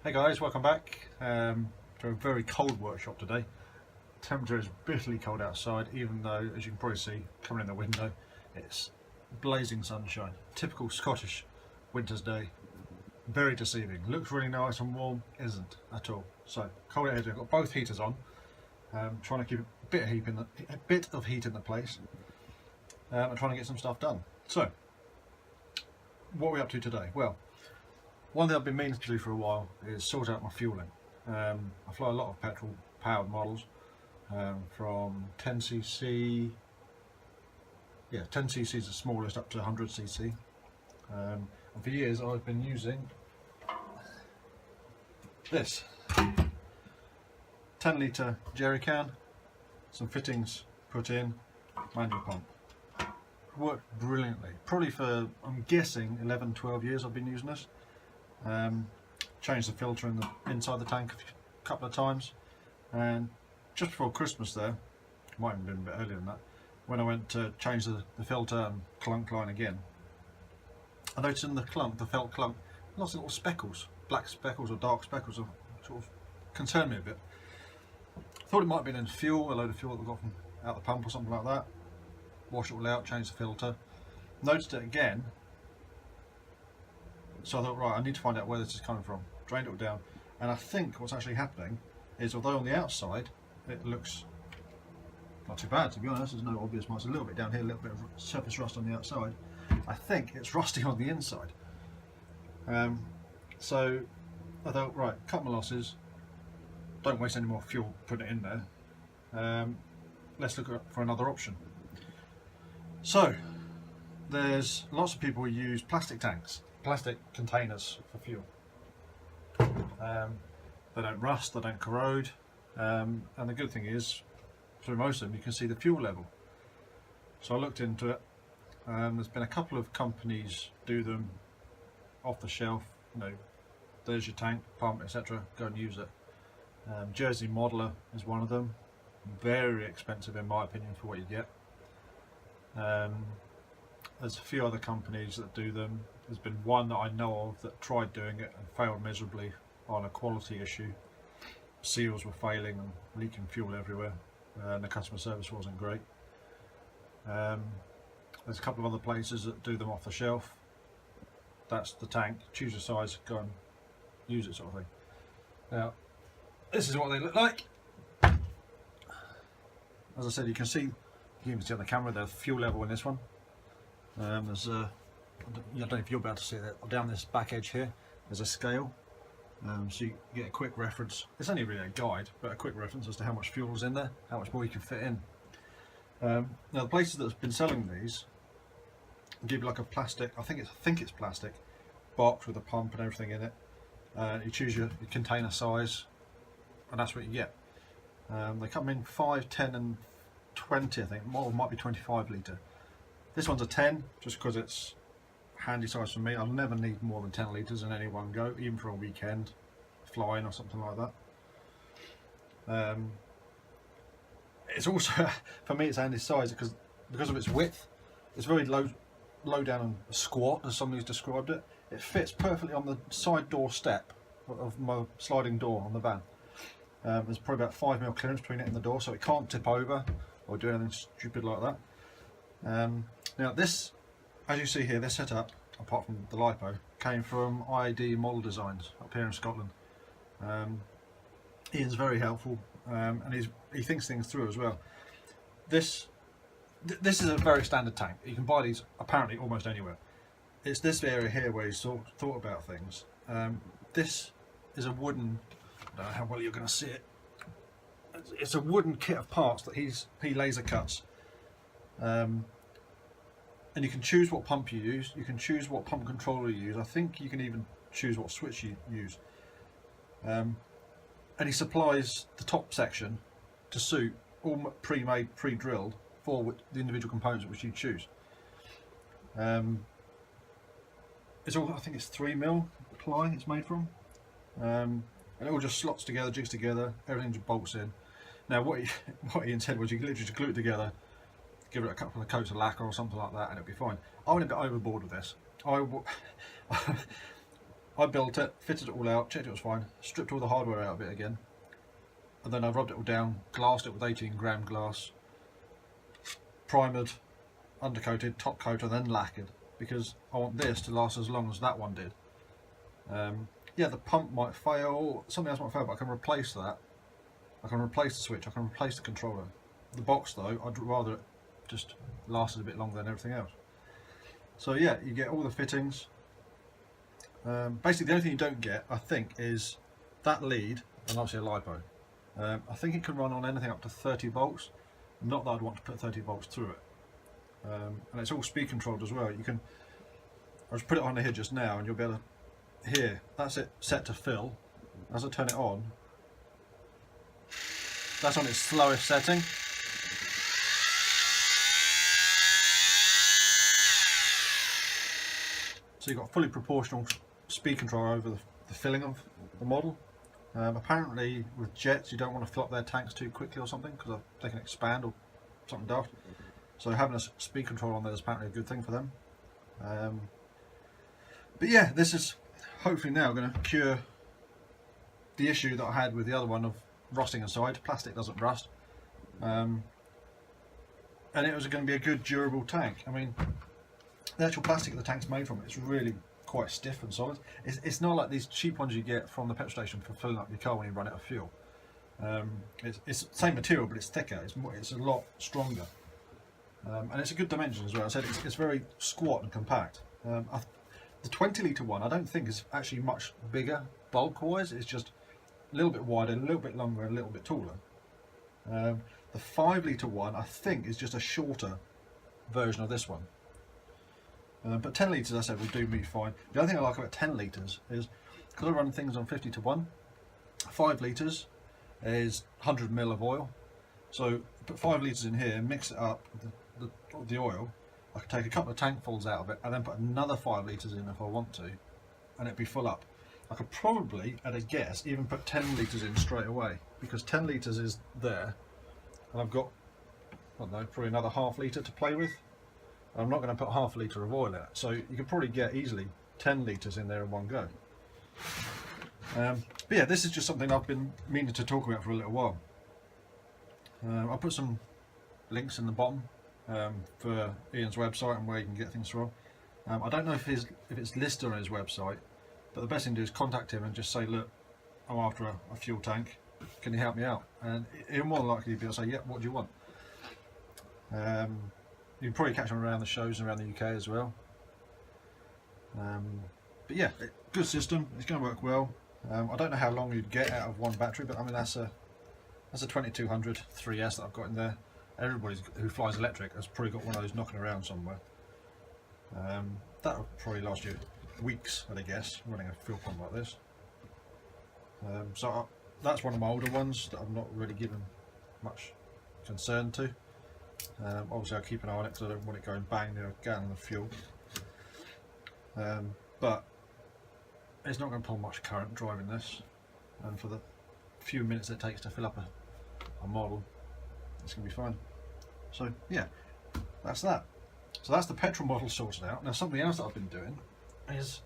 Hey guys, welcome back to a very cold workshop today. Temperature is bitterly cold outside, even though, as you can probably see coming in the window, it's blazing sunshine. Typical Scottish winter's day. Very deceiving. Looks really nice and warm, isn't at all. So cold out here. I've got both heaters on, trying to keep a bit of heat in the place, and trying to get some stuff done. So what are we up to today? Well, one thing I've been meaning to do for a while is sort out my fueling. I fly a lot of petrol powered models, from 10cc, 10cc is the smallest, up to 100cc. And for years I've been using this 10 litre jerry can, some fittings put in, manual pump. Worked brilliantly. Probably for, I'm guessing, 11-12 years I've been using this. Changed the filter inside the tank a couple of times, and just before Christmas there, might have been a bit earlier than that, when I went to change the filter and clunk line again, I noticed in the felt clunk, lots of little speckles, black speckles or dark speckles, that sort of concerned me a bit. Thought it might have been in fuel, a load of fuel that we got from out the pump or something like that. Washed it all out, changed the filter, noticed it again. So I thought, right, I need to find out where this is coming from. Drained it all down, and I think what's actually happening is, although on the outside it looks not too bad, to be honest, there's no obvious marks, a little bit down here, a little bit of surface rust on the outside, I think it's rusty on the inside. So I thought, right, cut my losses, don't waste any more fuel putting it in there, let's look for another option. So there's lots of people who use plastic tanks, plastic containers for fuel. They don't rust, they don't corrode, and the good thing is, through most of them you can see the fuel level. So I looked into it. There's been a couple of companies do them off the shelf, there's your tank, pump, etc, go and use it. Jersey Modeler is one of them, very expensive in my opinion for what you get. There's a few other companies that do them. There's been one that I know of that tried doing it and failed miserably on a quality issue. Seals were failing and leaking fuel everywhere, and the customer service wasn't great. There's a couple of other places that do them off the shelf. That's the tank, choose your size, go and use it, sort of thing. Now, this is what they look like. As I said, you can see on the camera the fuel level in this one. There's I don't know if you'll be able to see that down this back edge here. There's a scale, so you get a quick reference. It's only really a guide, but a quick reference as to how much fuel is in there, how much more you can fit in. Now the places that have been selling these give you like a plastic, I think it's plastic box with a pump and everything in it. You choose your container size, and that's what you get. They come in 5, 10, and 20, I think. Or might be 25 litre. This one's a 10, just because it's handy size for me. I'll never need more than 10 litres in any one go, even for a weekend flying or something like that. It's also, for me, it's handy size because of its width. It's very low down and squat, as somebody's described it. It fits perfectly on the side door step of my sliding door on the van. There's probably about 5mm clearance between it and the door, so it can't tip over or do anything stupid like that. Now this, as you see here, this setup, apart from the LiPo, came from IAD Model Designs up here in Scotland. Ian's very helpful, and he thinks things through as well. This is a very standard tank. You can buy these apparently almost anywhere. It's this area here where he's thought about things. This is a wooden, I don't know how well you're going to see it. It's a wooden kit of parts that he laser cuts, and you can choose what pump you use. You can choose what pump controller you use. I think you can even choose what switch you use. And he supplies the top section to suit, all pre-made, pre-drilled for the individual components which you choose. It's all, I think it's 3mm ply it's made from. And it all just slots together, jigs together, everything just bolts in. Now what he intended was you could literally just glue it together, give it a couple of coats of lacquer or something like that, and it'll be fine. I went a bit overboard with this. I built it, fitted it all out, checked it was fine, stripped all the hardware out of it again, and then I rubbed it all down, glassed it with 18-gram glass, primered, undercoated, top coat, and then lacquered, because I want this to last as long as that one did. Yeah, the pump might fail, something else might fail, but I can replace that. I can replace the switch, I can replace the controller. The box though, I'd rather it just lasted a bit longer than everything else. So yeah, you get all the fittings. Basically the only thing you don't get, I think, is that lead and obviously a LiPo. I think it can run on anything up to 30 volts. Not that I'd want to put 30 volts through it. And it's all speed controlled as well. You can, I'll just put it on here just now and you'll be able to hear, that's it set to fill. As I turn it on, that's on its slowest setting. So you've got fully proportional speed control over the filling of the model. Apparently with jets you don't want to fill up their tanks too quickly or something, because they can expand or something daft. So having a speed control on there is apparently a good thing for them. But yeah, this is hopefully now going to cure the issue that I had with the other one of rusting inside. Plastic doesn't rust. And it was going to be a good durable tank. I mean, the actual plastic that the tank's made from is really quite stiff and solid. It's not like these cheap ones you get from the petrol station for filling up your car when you run out of fuel. It's the same material, but it's thicker. It's a lot stronger, and it's a good dimension as well. I said it's very squat and compact. The 20-litre one I don't think is actually much bigger bulk-wise. It's just a little bit wider, a little bit longer, and a little bit taller. The 5-litre one I think is just a shorter version of this one. But 10 litres, as I said, will do me fine. The other thing I like about 10 litres is, because I run things on 50 to 1, 5 litres is 100 ml of oil. So put 5 litres in here, mix it up with the oil. I could take a couple of tankfuls out of it and then put another 5 litres in if I want to, and it'd be full up. I could probably, at a guess, even put 10 litres in straight away, because 10 litres is there, and I've got, I don't know, probably another half litre to play with. I'm not going to put half a litre of oil in it, so you could probably get easily 10 litres in there in one go. But yeah, this is just something I've been meaning to talk about for a little while. I'll put some links in the bottom for Ian's website and where you can get things from. I don't know if it's listed on his website, but the best thing to do is contact him and just say, look, I'm after a fuel tank, can you help me out? And he'll more than likely be able to say, yeah, what do you want? You can probably catch them around the shows around the UK as well. But yeah, good system. It's going to work well. I don't know how long you'd get out of one battery, but I mean that's a 2200 3S that I've got in there. Everybody who flies electric has probably got one of those knocking around somewhere. That'll probably last you weeks, I'd guess, running a fuel pump like this. That's one of my older ones that I've not really given much concern to. Obviously I'll keep an eye on it because I don't want it going bang near a gallon of fuel. But it's not going to pull much current driving this, and for the few minutes it takes to fill up a model, it's going to be fine. So yeah, that's that. So that's the petrol model sorted out. Now something else that I've been doing is,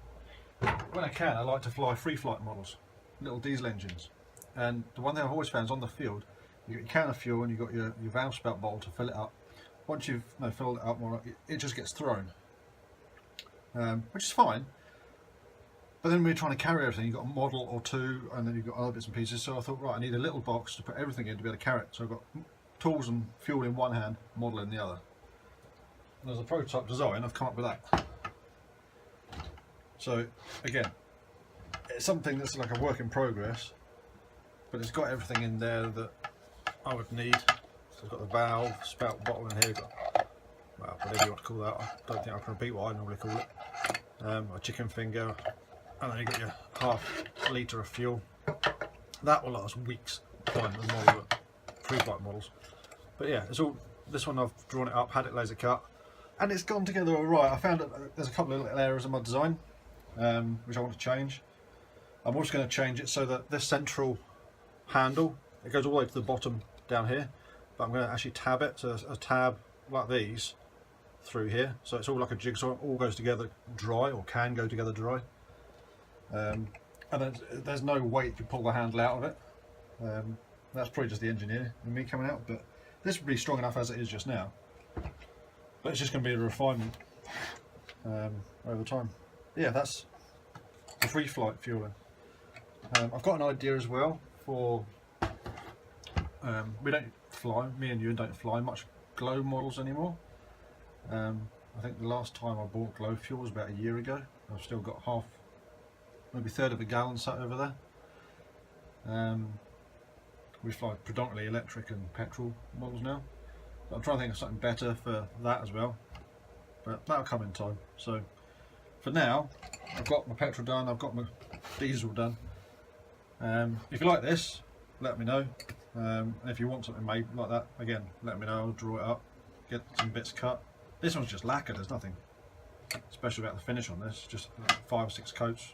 when I can, I like to fly free flight models, little diesel engines. And the one thing I've always found is on the field, you've got your can of fuel and you've got your valve spout bottle to fill it up. Once you've filled it up more, it just gets thrown, which is fine. But then when you're trying to carry everything, you've got a model or two, and then you've got other bits and pieces. So I thought, right, I need a little box to put everything in to be able to carry it. So I've got tools and fuel in one hand, model in the other. And as a prototype design, I've come up with that. So again, it's something that's like a work in progress, but it's got everything in there that I would need. So it's got the valve, spout, bottle in here, got, well, whatever you want to call that. I don't think I can repeat what I normally call it. A chicken finger, and then you've got your half litre of fuel. That will last weeks, fine, the model, pre-flight models. But yeah, it's all, this one I've drawn it up, had it laser cut, and it's gone together alright. I found that there's a couple of little errors in my design, which I want to change. I'm also going to change it so that this central handle, it goes all the way to the bottom down here, but I'm going to actually tab it, so there's a tab like these through here, so it's all like a jigsaw, it all goes together dry, or can go together dry. and there's no weight to pull the handle out of it. That's probably just the engineer and me coming out, but this would be strong enough as it is just now, but it's just going to be a refinement over time. Yeah, that's the free flight fueling. I've got an idea as well for we don't fly, me and you don't fly much glow models anymore. I think the last time I bought glow fuel was about a year ago. I've still got half, maybe a third of a gallon sat over there. We fly predominantly electric and petrol models now, but I'm trying to think of something better for that as well, but that'll come in time. So for now, I've got my petrol done, I've got my diesel done. If you like this, let me know. And if you want something made like that, again, let me know. I'll draw it up, get some bits cut. This one's just lacquer, there's nothing special about the finish on this, just 5 or 6 coats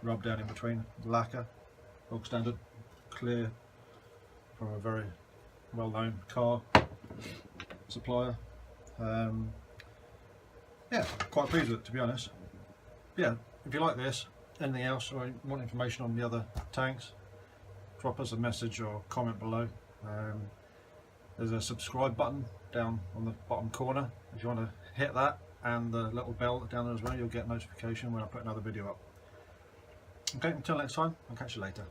rubbed down in between, lacquer, bog standard, clear, from a very well-known car supplier. Yeah, quite pleased with it, to be honest. Yeah, if you like this, anything else, or want information on the other tanks, drop us a message or comment below. There's a subscribe button down on the bottom corner. If you want to hit that, and the little bell down there as well, you'll get notification when I put another video up. Okay, until next time, I'll catch you later.